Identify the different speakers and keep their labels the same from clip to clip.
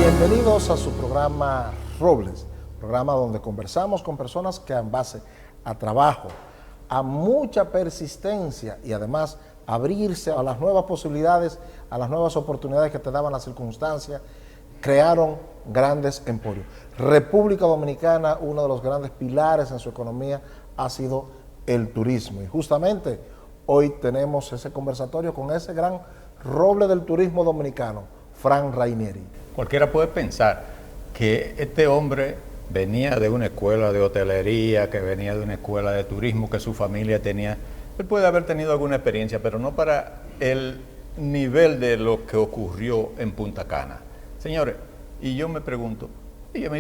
Speaker 1: Bienvenidos a su programa Robles, programa donde conversamos con personas que en base a trabajo, a mucha persistencia y además abrirse a las nuevas posibilidades, a las nuevas oportunidades que te daban las circunstancias, crearon grandes emporios. República Dominicana, uno de los grandes pilares en su economía ha sido el turismo. Y justamente hoy tenemos ese conversatorio con ese gran roble del turismo dominicano, Frank Rainieri.
Speaker 2: Cualquiera puede pensar que este hombre venía de una escuela de hotelería, que venía de una escuela de turismo, que su familia tenía. Él puede haber tenido alguna experiencia, pero no para el nivel de lo que ocurrió en Punta Cana. Señores, y yo me pregunto,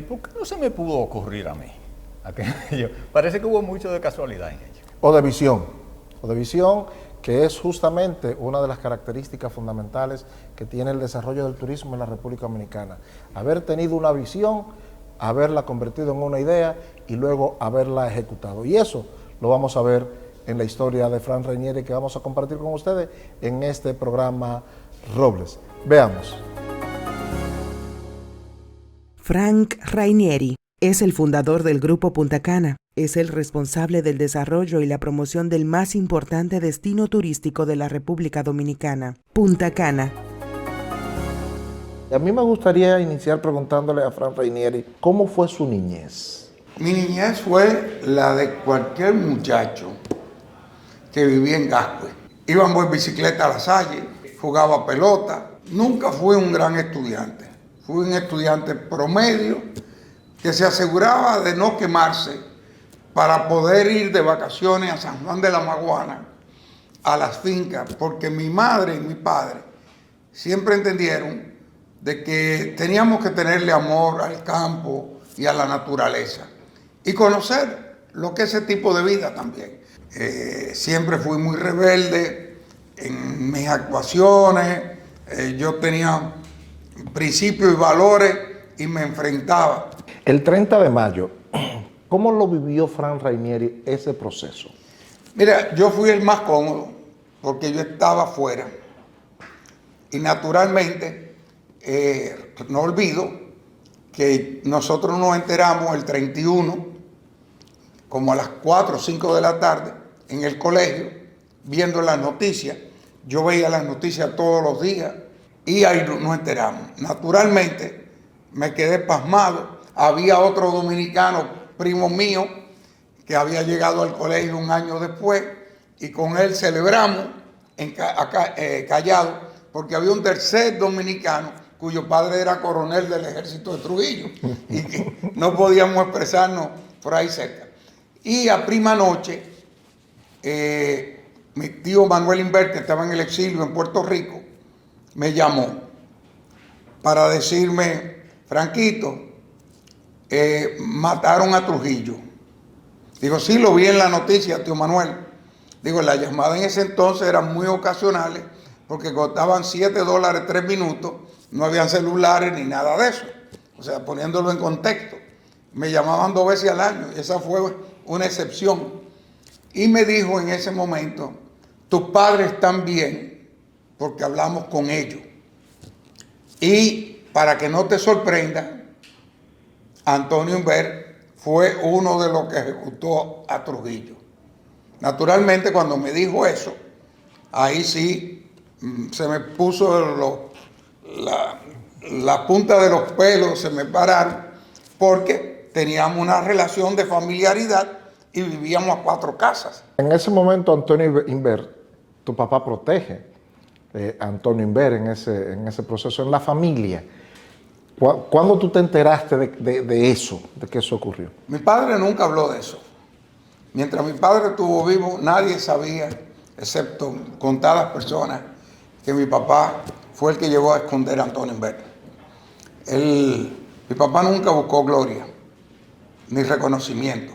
Speaker 2: ¿por qué no se me pudo ocurrir a mí? Parece que hubo mucho de casualidad en ello.
Speaker 1: O de visión, que es justamente una de las características fundamentales que tiene el desarrollo del turismo en la República Dominicana. Haber tenido una visión, haberla convertido en una idea y luego haberla ejecutado. Y eso lo vamos a ver en la historia de Frank Rainieri, que vamos a compartir con ustedes en este programa Robles. Veamos.
Speaker 3: Frank Rainieri es el fundador del Grupo Punta Cana. Es el responsable del desarrollo y la promoción del más importante destino turístico de la República Dominicana, Punta Cana.
Speaker 1: A mí me gustaría iniciar preguntándole a Frank Rainieri, ¿cómo fue su niñez?
Speaker 4: Mi niñez fue la de cualquier muchacho que vivía en Gascue. Íbamos en bicicleta a la Salle, jugaba pelota. Nunca fui un gran estudiante. Fui un estudiante promedio que se aseguraba de no quemarse para poder ir de vacaciones a San Juan de la Maguana, a las fincas, porque mi madre y mi padre siempre entendieron de que teníamos que tenerle amor al campo y a la naturaleza y conocer lo que es ese tipo de vida también. Siempre fui muy rebelde en mis actuaciones, yo tenía principios y valores y me enfrentaba.
Speaker 1: El 30 de mayo, ¿cómo lo vivió Frank Rainieri ese proceso?
Speaker 4: Mira, yo fui el más cómodo porque yo estaba afuera. Y naturalmente, no olvido que nosotros nos enteramos el 31, como a las 4 o 5 de la tarde, en el colegio, viendo las noticias. Yo veía las noticias todos los días y ahí nos enteramos. Naturalmente, me quedé pasmado. Había otro dominicano, primo mío, que había llegado al colegio un año después y con él celebramos Callao, porque había un tercer dominicano cuyo padre era coronel del ejército de Trujillo y que no podíamos expresarnos por ahí cerca. Y a prima noche, mi tío Manuel Inver, que estaba en el exilio en Puerto Rico, me llamó para decirme, Franquito, mataron a Trujillo. Digo, sí, lo vi en la noticia, tío Manuel. Digo, las llamadas en ese entonces eran muy ocasionales porque costaban $7 3 minutos, no habían celulares ni nada de eso. O sea, poniéndolo en contexto. Me llamaban 2 veces al año y esa fue una excepción. Y me dijo en ese momento, tus padres están bien porque hablamos con ellos. Y para que no te sorprenda, Antonio Inver fue uno de los que ejecutó a Trujillo. Naturalmente, cuando me dijo eso, ahí sí se me puso la punta de los pelos, se me pararon, porque teníamos una relación de familiaridad y vivíamos a 4 casas.
Speaker 1: En ese momento, Antonio Inver, tu papá protege a Antonio Inver en ese proceso, en la familia. ¿Cuándo tú te enteraste de eso, de que eso ocurrió?
Speaker 4: Mi padre nunca habló de eso. Mientras mi padre estuvo vivo, nadie sabía, excepto contadas personas, que mi papá fue el que llevó a esconder a Antonio Inver. Mi papá nunca buscó gloria, ni reconocimiento,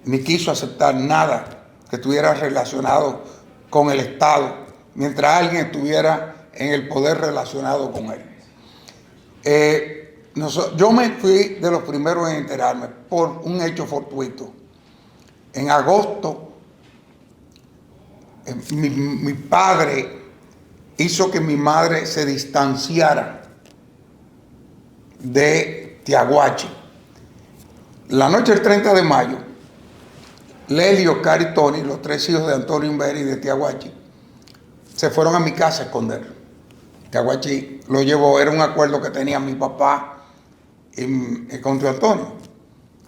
Speaker 4: ni quiso aceptar nada que estuviera relacionado con el Estado, mientras alguien estuviera en el poder relacionado con él. Yo me fui de los primeros en enterarme por un hecho fortuito. En agosto, mi padre hizo que mi madre se distanciara de Tiaguachi. La noche del 30 de mayo, Lely, Oscar y Tony, los 3 hijos de Antonio Humbert y de Tiaguachi, se fueron a mi casa a esconder. Tiaguachi lo llevó, era un acuerdo que tenía mi papá y con Tío Antonio,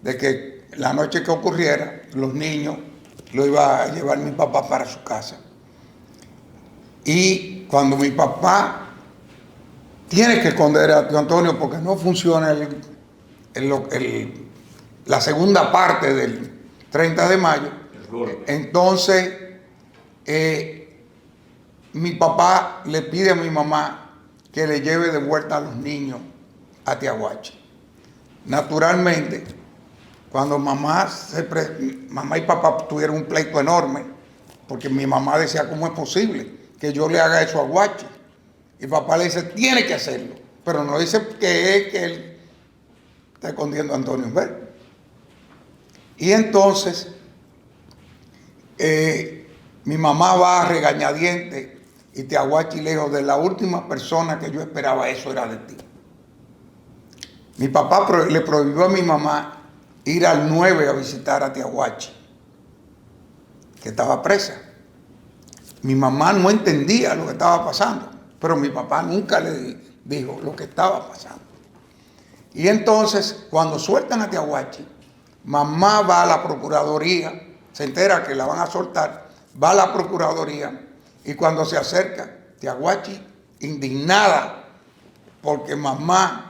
Speaker 4: de que la noche que ocurriera, los niños lo iba a llevar mi papá para su casa. Y cuando mi papá tiene que esconder a Tío Antonio porque no funciona la segunda parte del 30 de mayo, entonces mi papá le pide a mi mamá que le lleve de vuelta a los niños a Tiaguachi. Naturalmente, cuando mamá y papá tuvieron un pleito enorme, porque mi mamá decía, ¿cómo es posible que yo le haga eso a Guachi? Y papá le dice, tiene que hacerlo, pero no dice que él está escondiendo a Antonio Humbert. Y entonces, mi mamá va a regañadiente y Tiaguachi le dijo, de la última persona que yo esperaba eso era de ti. Mi papá le prohibió a mi mamá ir al 9 a visitar a Tiaguachi, que estaba presa. Mi mamá no entendía lo que estaba pasando, pero mi papá nunca le dijo lo que estaba pasando. Y entonces, cuando sueltan a Tiaguachi, mamá va a la procuraduría, se entera que la van a soltar, va a la procuraduría y cuando se acerca, Tiaguachi, indignada porque mamá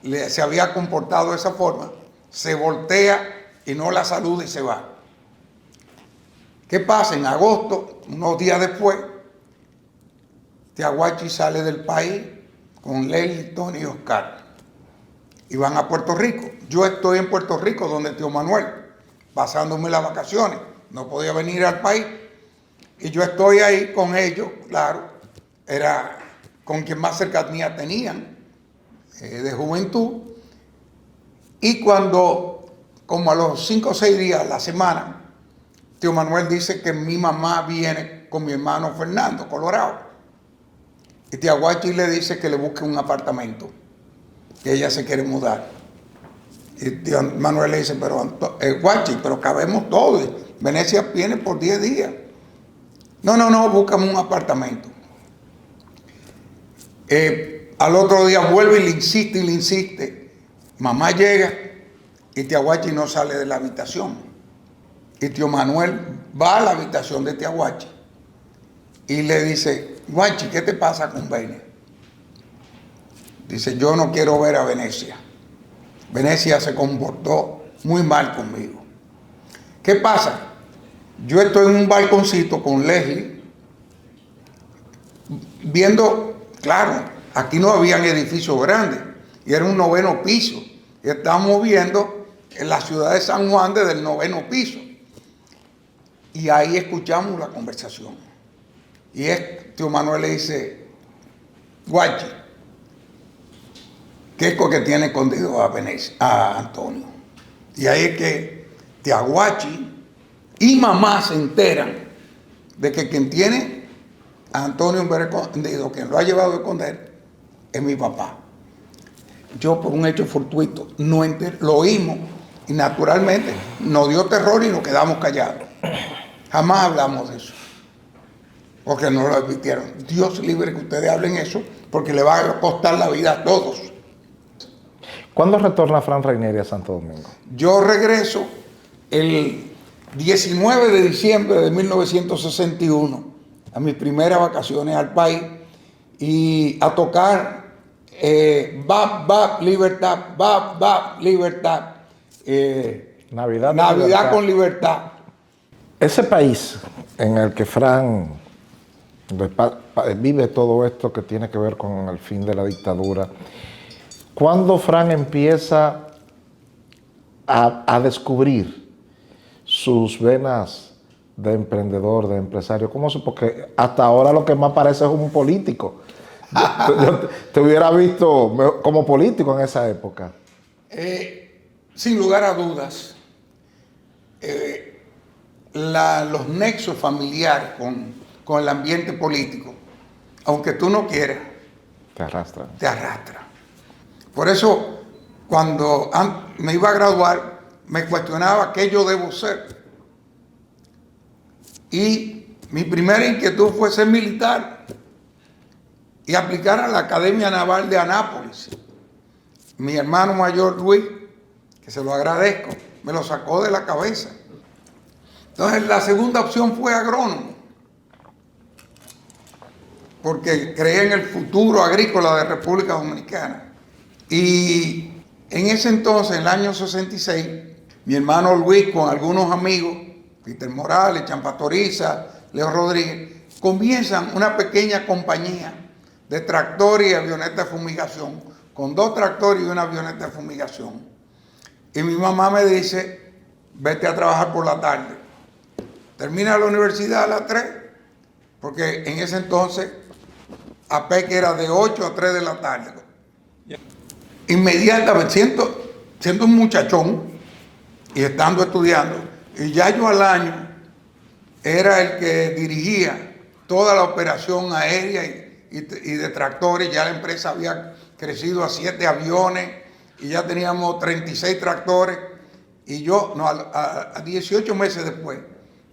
Speaker 4: se había comportado de esa forma, se voltea y no la saluda y se va. ¿Qué pasa? En agosto, unos días después, Tiaguachi sale del país con Lely, Tony y Oscar y van a Puerto Rico. Yo estoy en Puerto Rico donde tío Manuel, pasándome las vacaciones, no podía venir al país y yo estoy ahí con ellos, claro, era con quien más cercanía tenían de juventud. Y cuando, como a los 5 o 6 días a la semana, tío Manuel dice que mi mamá viene con mi hermano Fernando, Colorado. Y Tiaguachi le dice que le busque un apartamento, que ella se quiere mudar. Y tío Manuel le dice, pero Guachi, pero cabemos todos. Venecia viene por 10 días. No, búscame un apartamento. Al otro día vuelve y le insiste. Mamá llega y Tiaguachi no sale de la habitación. Y tío Manuel va a la habitación de Tiaguachi y le dice, Guachi, ¿qué te pasa con Venecia? Dice, yo no quiero ver a Venecia. Venecia se comportó muy mal conmigo. ¿Qué pasa? Yo estoy en un balconcito con Leslie, viendo, claro, aquí no habían edificios grandes, y era un 9º piso. Y estábamos viendo en la ciudad de San Juan desde el 9º piso. Y ahí escuchamos la conversación. Y tío Manuel le dice, Guachi, ¿qué es lo que tiene escondido a Antonio? Y ahí es que Tiaguachi y mamá se enteran de que quien tiene a Antonio Humbert escondido, quien lo ha llevado a esconder, es mi papá. Yo, por un hecho fortuito, no lo oímos y naturalmente nos dio terror y nos quedamos callados. Jamás hablamos de eso, porque no lo advirtieron. Dios libre que ustedes hablen eso, porque le va a costar la vida a todos.
Speaker 1: ¿Cuándo retorna Fran Rainieri a Santo Domingo?
Speaker 4: Yo regreso el 19 de diciembre de 1961 a mis primeras vacaciones al país y a tocar Bap, Libertad, Bap, Libertad, Navidad con Libertad.
Speaker 1: Ese país en el que Fran vive todo esto que tiene que ver con el fin de la dictadura, ¿cuándo Fran empieza a descubrir sus venas de emprendedor, de empresario? Porque hasta ahora lo que más parece es un político. Yo te hubiera visto como político en esa época.
Speaker 4: Sin lugar a dudas, los nexos familiares con el ambiente político, aunque tú no quieras,
Speaker 1: Te arrastra.
Speaker 4: te arrastra. Por eso, cuando me iba a graduar, me cuestionaba qué yo debo ser. Y mi primera inquietud fue ser militar y aplicar a la Academia Naval de Anápolis. Mi hermano mayor Luis, que se lo agradezco, me lo sacó de la cabeza. Entonces la segunda opción fue agrónomo, porque creía en el futuro agrícola de República Dominicana. Y en ese entonces, en el año 66, mi hermano Luis con algunos amigos, Peter Morales, Champatoriza, Leo Rodríguez, comienzan una pequeña compañía de tractores y avionetas de fumigación, con 2 tractores y una avioneta de fumigación. Y mi mamá me dice, vete a trabajar por la tarde. Termina la universidad a las 3, porque en ese entonces APEC era de 8 a 3 de la tarde. Inmediatamente, siendo un muchachón y estando estudiando, y ya yo al año era el que dirigía toda la operación aérea y de tractores. Ya la empresa había crecido a 7 aviones y ya teníamos 36 tractores. Y yo, a 18 meses después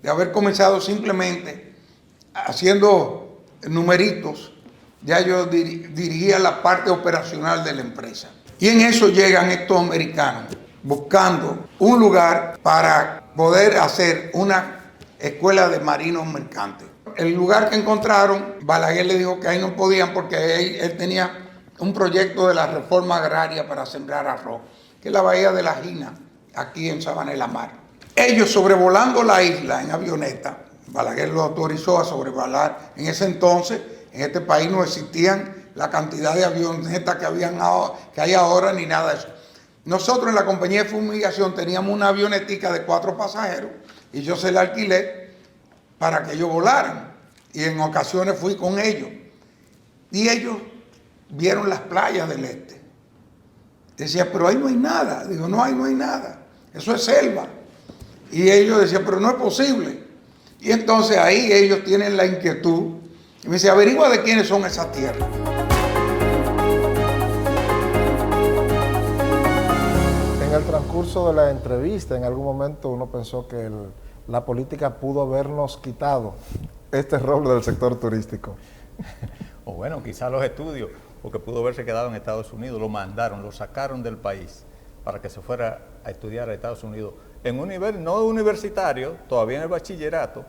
Speaker 4: de haber comenzado simplemente haciendo numeritos, ya yo dirigía la parte operacional de la empresa. Y en eso llegan estos americanos buscando un lugar para poder hacer una escuela de marinos mercantes. El lugar que encontraron, Balaguer le dijo que ahí no podían porque él tenía un proyecto de la reforma agraria para sembrar arroz, que es la bahía de la Gina, aquí en Sabana de la Mar. Ellos sobrevolando la isla en avioneta, Balaguer lo autorizó a sobrevolar. En ese entonces, en este país no existían la cantidad de avionetas que hay ahora ni nada de eso. Nosotros en la compañía de fumigación teníamos una avionetica de 4 pasajeros y yo se la alquilé para que ellos volaran. Y en ocasiones fui con ellos. Y ellos vieron las playas del este. Decía, pero ahí no hay nada. Digo, no hay nada. Eso es selva. Y ellos decían, pero no es posible. Y entonces ahí ellos tienen la inquietud. Y me dice, averigua de quiénes son esas tierras.
Speaker 1: En el transcurso de la entrevista, en algún momento uno pensó que la política pudo habernos quitado este roble del sector turístico.
Speaker 2: O bueno, quizás los estudios, porque pudo haberse quedado en Estados Unidos, lo mandaron, lo sacaron del país para que se fuera a estudiar a Estados Unidos en un nivel no universitario, todavía en el bachillerato,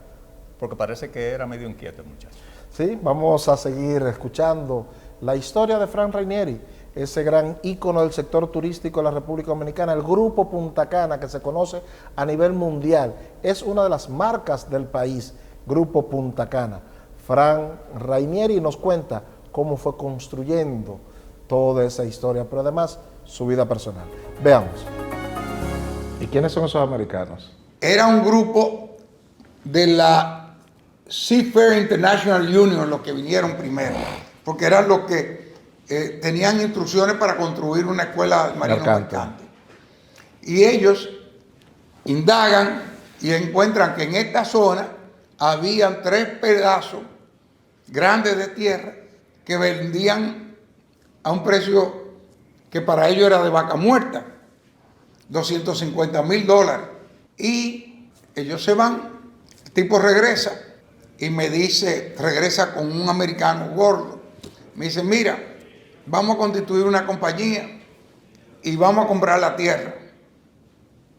Speaker 2: porque parece que era medio inquieto el muchacho.
Speaker 1: Sí, vamos a seguir escuchando la historia de Frank Rainieri, ese gran ícono del sector turístico de la República Dominicana. El Grupo Punta Cana, que se conoce a nivel mundial, es una de las marcas del país, Grupo Punta Cana. Frank Rainieri nos cuenta cómo fue construyendo toda esa historia, pero además su vida personal. Veamos. ¿Y quiénes son esos americanos?
Speaker 4: Era un grupo de la Seafarer International Union, los que vinieron primero, porque eran los que tenían instrucciones para construir una escuela de marinos mercantes. Y ellos indagan y encuentran que en esta zona habían 3 pedazos grandes de tierra que vendían a un precio que para ellos era de vaca muerta, $250,000. Y ellos se van, el tipo regresa y me dice, regresa con un americano gordo, me dice, mira, vamos a constituir una compañía y vamos a comprar la tierra.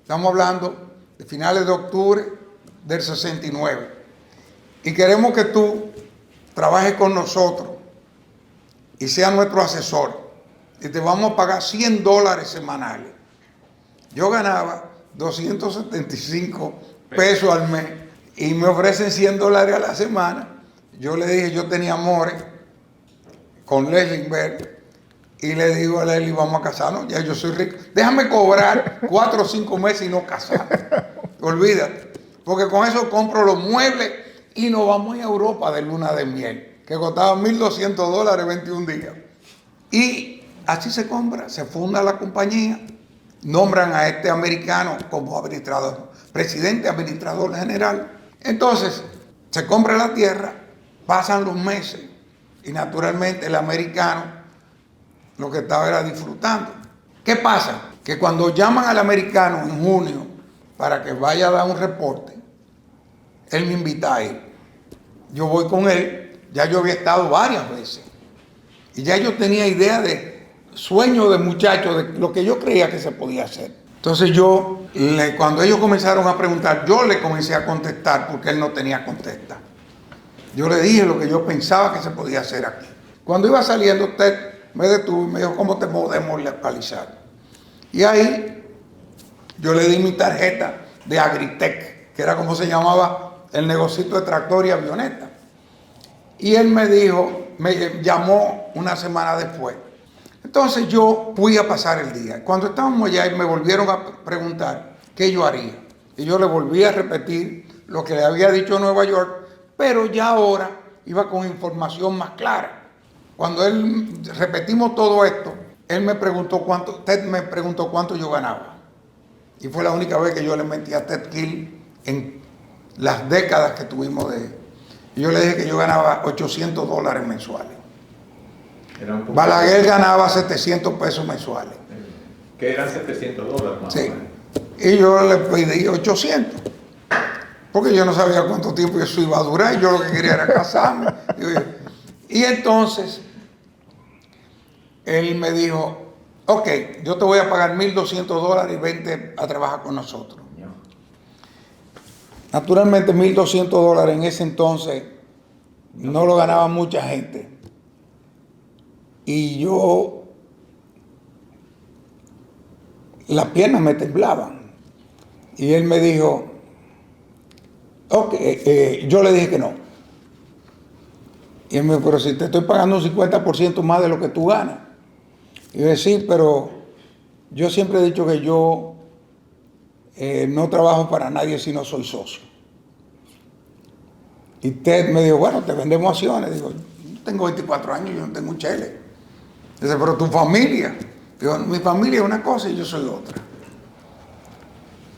Speaker 4: Estamos hablando de finales de octubre del 69. Y queremos que tú trabajes con nosotros y seas nuestro asesor. Y te vamos a pagar $100 semanales. Yo ganaba 275 pesos al mes y me ofrecen $100 a la semana. Yo le dije, yo tenía amores con Leslie Berg. Y le digo a Leslie, vamos a casarnos, ya yo soy rico. Déjame cobrar 4 o 5 meses y no casarme. Olvídate. Porque con eso compro los muebles y nos vamos a Europa de luna de miel, que costaba $1,200 21 días. Y así se compra, se funda la compañía, nombran a este americano como administrador, presidente administrador general. Entonces, se compra la tierra, pasan los meses y naturalmente el americano lo que estaba era disfrutando. ¿Qué pasa? Que cuando llaman al americano en junio para que vaya a dar un reporte, él me invita a ir. Yo voy con él, ya yo había estado varias veces. Y ya yo tenía idea de sueño de muchacho, de lo que yo creía que se podía hacer. Entonces cuando ellos comenzaron a preguntar, yo le comencé a contestar porque él no tenía contesta. Yo le dije lo que yo pensaba que se podía hacer aquí. Cuando iba saliendo, usted me detuvo y me dijo, ¿cómo te podemos localizar? Y ahí yo le di mi tarjeta de Agritech, que era como se llamaba el negocito de tractor y avioneta. Y él me dijo, me llamó una semana después. Entonces yo fui a pasar el día. Cuando estábamos allá y me volvieron a preguntar qué yo haría. Y yo le volví a repetir lo que le había dicho en Nueva York, pero ya ahora iba con información más clara. Cuando repetimos todo esto, él me preguntó Ted me preguntó cuánto yo ganaba. Y fue la única vez que yo le mentí a Ted Keel en las décadas que tuvimos y yo le dije que yo ganaba $800 mensuales. Balaguer ganaba 700 pesos mensuales.
Speaker 2: Que eran $700 más.
Speaker 4: Sí. Y yo le pedí 800. Porque yo no sabía cuánto tiempo eso iba a durar. Y yo lo que quería era casarme. Y entonces, él me dijo, ok, yo te voy a pagar $1,200 y vente a trabajar con nosotros. Naturalmente, $1,200 en ese entonces no lo ganaba mucha gente. Y las piernas me temblaban. Y él me dijo, ok, yo le dije que no. Y él me dijo, pero si te estoy pagando un 50% más de lo que tú ganas. Y yo decía, sí, pero yo siempre he dicho que yo no trabajo para nadie si no soy socio. Y Ted me dijo, bueno, te vendemos acciones. Digo, yo tengo 24 años, yo no tengo un chele. Dice, pero tu familia. Digo, mi familia es una cosa y yo soy otra.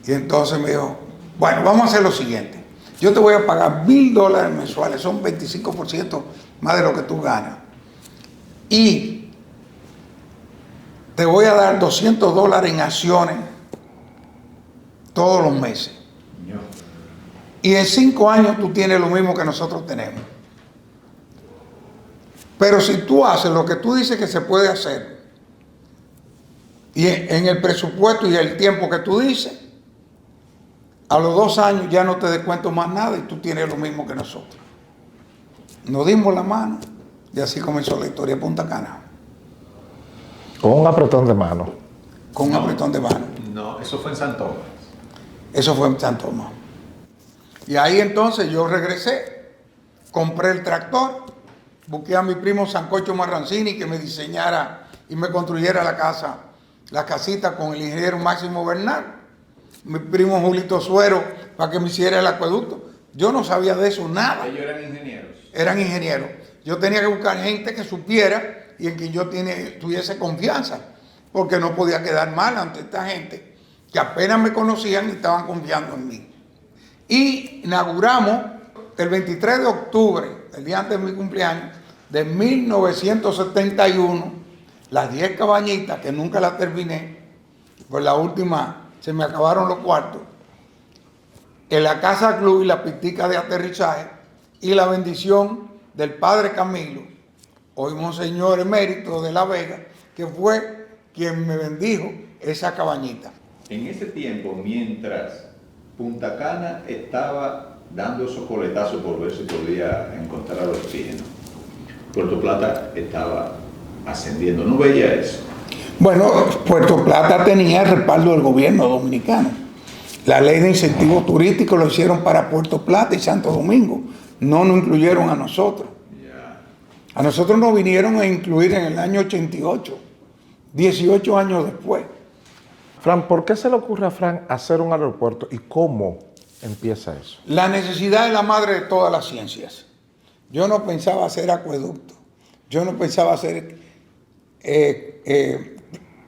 Speaker 4: Y entonces me dijo, bueno, vamos a hacer lo siguiente. Yo te voy a pagar $1,000 mensuales, son 25% más de lo que tú ganas. Y te voy a dar $200 en acciones todos los meses. Y en 5 años tú tienes lo mismo que nosotros tenemos. Pero si tú haces lo que tú dices que se puede hacer, y en el presupuesto y el tiempo que tú dices, a los 2 años ya no te descuento más nada y tú tienes lo mismo que nosotros. Nos dimos la mano y así comenzó la historia de Punta Cana.
Speaker 1: Con un apretón de mano.
Speaker 4: Con un apretón de mano.
Speaker 2: No, eso fue en San Tomás.
Speaker 4: Eso fue en San Tomás. Y ahí entonces yo regresé, compré el tractor, busqué a mi primo Sancocho Marrancini que me diseñara y me construyera la casita con el ingeniero Máximo Bernal, mi primo Julito Suero para que me hiciera el acueducto. Yo no sabía de eso nada.
Speaker 2: Ellos eran ingenieros.
Speaker 4: Eran ingenieros. Yo tenía que buscar gente que supiera y en quien yo tuviese confianza, porque no podía quedar mal ante esta gente que apenas me conocían y estaban confiando en mí. Y inauguramos el 23 de octubre, el día antes de mi cumpleaños, de 1971, las 10 cabañitas, que nunca las terminé, pues la última se me acabaron los cuartos, en la Casa Club y la pistica de aterrizaje, y la bendición del Padre Camilo, hoy Monseñor Emérito de La Vega, que fue quien me bendijo esa cabañita.
Speaker 2: En ese tiempo, mientras Punta Cana estaba dando esos coletazos por ver si podía encontrar oxígeno, Puerto Plata estaba ascendiendo. ¿No veía eso?
Speaker 4: Bueno, Puerto Plata tenía el respaldo del gobierno dominicano. La ley de incentivos turísticos lo hicieron para Puerto Plata y Santo Domingo. No nos incluyeron a nosotros. A nosotros nos vinieron a incluir en el año 88, 18 años después.
Speaker 1: Fran, ¿por qué se le ocurre a Fran hacer un aeropuerto y cómo empieza eso?
Speaker 4: La necesidad es la madre de todas las ciencias. Yo no pensaba hacer acueducto, yo no pensaba hacer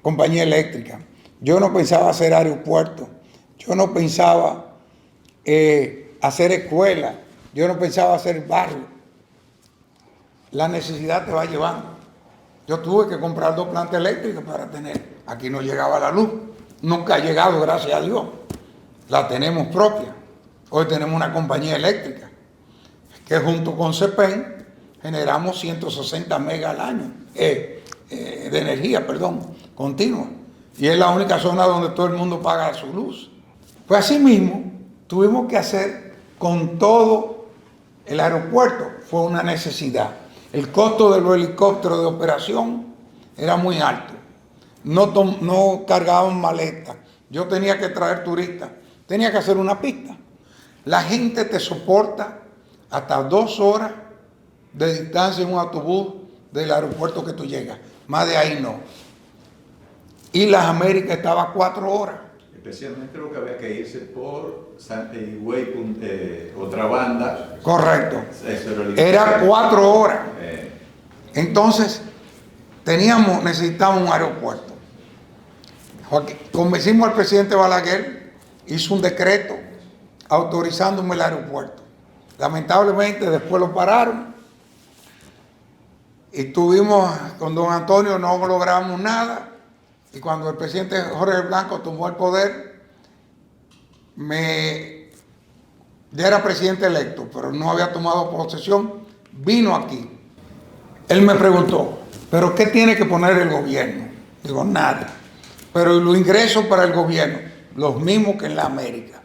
Speaker 4: compañía eléctrica, yo no pensaba hacer aeropuerto, yo no pensaba hacer escuela, yo no pensaba hacer barrio. La necesidad te va llevando. Yo tuve que comprar 2 plantas eléctricas para tener. Aquí no llegaba la luz. Nunca ha llegado, gracias a Dios. La tenemos propia. Hoy tenemos una compañía eléctrica que junto con CEPEN generamos 160 megas al año de energía, continua. Y es la única zona donde todo el mundo paga su luz. Pues así mismo tuvimos que hacer con todo el aeropuerto. Fue una necesidad. El costo de los helicópteros de operación era muy alto. No cargaban maletas. Yo tenía que traer turistas. Tenía que hacer una pista. La gente te soporta hasta 2 horas de distancia en un autobús del aeropuerto que tú llegas. Más de ahí no. Y las Américas estaba 4 horas.
Speaker 2: Especialmente lo que había que irse por Higüey, otra banda.
Speaker 4: Correcto. Era 4 horas. Entonces, necesitábamos un aeropuerto. Convencimos al presidente Balaguer, hizo un decreto autorizándome el aeropuerto. Lamentablemente después lo pararon y tuvimos con don Antonio, no logramos nada, y cuando el presidente Jorge Blanco tomó el poder, ya era presidente electo, pero no había tomado posesión, vino aquí. Él me preguntó, ¿pero qué tiene que poner el gobierno? Digo, nada. Pero los ingresos para el gobierno, los mismos que en la América.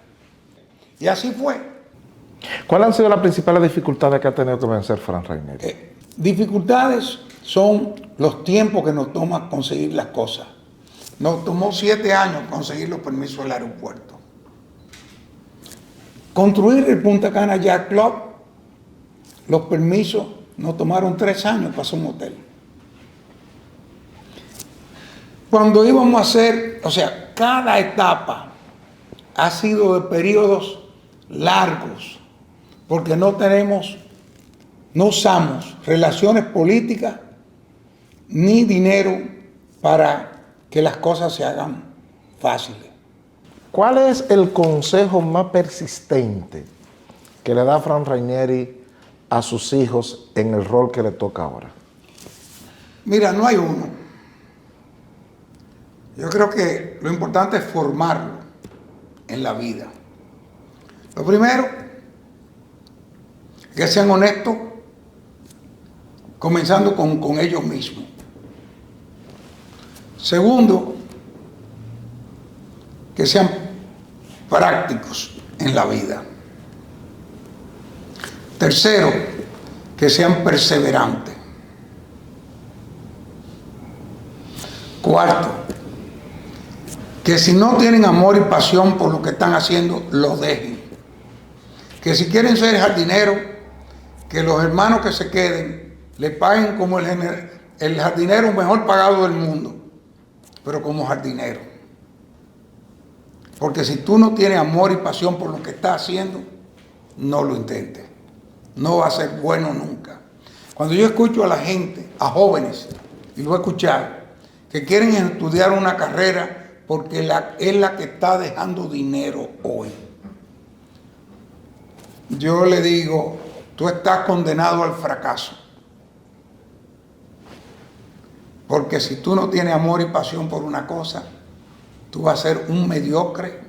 Speaker 4: Y así fue.
Speaker 1: ¿Cuáles han sido las principales dificultades que ha tenido que vencer Frank Rainieri?
Speaker 4: Dificultades son los tiempos que nos toma conseguir las cosas. Nos tomó 7 años conseguir los permisos del aeropuerto. Construir el Punta Cana Yacht Club, los permisos nos tomaron 3 años para hacer un hotel. Cuando íbamos a hacer, cada etapa ha sido de periodos largos, porque no usamos relaciones políticas ni dinero para que las cosas se hagan fáciles.
Speaker 1: ¿Cuál es el consejo más persistente que le da Frank Rainieri a sus hijos en el rol que le toca ahora?
Speaker 4: Mira, no hay uno. Yo creo que lo importante es formarlo en la vida. Lo primero, que sean honestos, comenzando con ellos mismos. Segundo, que sean prácticos en la vida. Tercero, que sean perseverantes. Cuarto, que si no tienen amor y pasión por lo que están haciendo, lo dejen. Que si quieren ser jardineros, que los hermanos que se queden le paguen como el jardinero mejor pagado del mundo, pero como jardinero. Porque si tú no tienes amor y pasión por lo que estás haciendo, no lo intentes. No va a ser bueno nunca. Cuando yo escucho a la gente, a jóvenes, y lo he escuchado, que quieren estudiar una carrera porque es la que está dejando dinero hoy. Yo le digo, tú estás condenado al fracaso. Porque si tú no tienes amor y pasión por una cosa, tú vas a ser un mediocre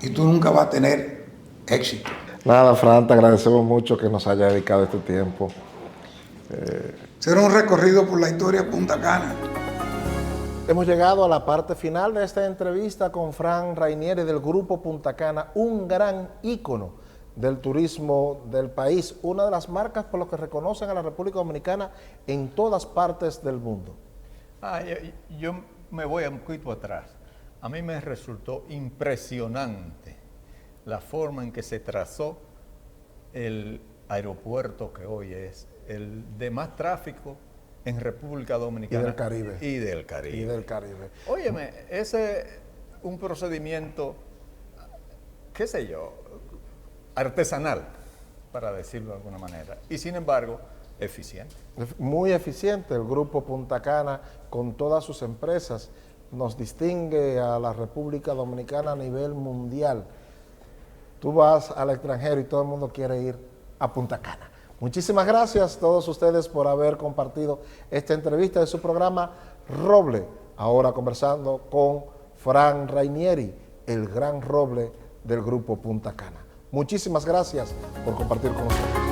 Speaker 4: y tú nunca vas a tener éxito.
Speaker 1: Nada, Fran, te agradecemos mucho que nos haya dedicado este tiempo.
Speaker 4: Será un recorrido por la historia de Punta Cana.
Speaker 1: Hemos llegado a la parte final de esta entrevista con Frank Rainieri del Grupo Punta Cana, un gran ícono del turismo del país, una de las marcas por lo que reconocen a la República Dominicana en todas partes del mundo.
Speaker 2: Yo me voy un poquito atrás. A mí me resultó impresionante la forma en que se trazó el aeropuerto que hoy es el de más tráfico en República Dominicana.
Speaker 1: Y del Caribe.
Speaker 2: Y del Caribe. Óyeme, ese un procedimiento, qué sé yo, artesanal, para decirlo de alguna manera, y sin embargo, eficiente.
Speaker 1: Muy eficiente. El Grupo Punta Cana, con todas sus empresas, nos distingue a la República Dominicana a nivel mundial. Tú vas al extranjero y todo el mundo quiere ir a Punta Cana. Muchísimas gracias a todos ustedes por haber compartido esta entrevista de su programa Roble. Ahora conversando con Frank Rainieri, el gran roble del Grupo Punta Cana. Muchísimas gracias por compartir con nosotros.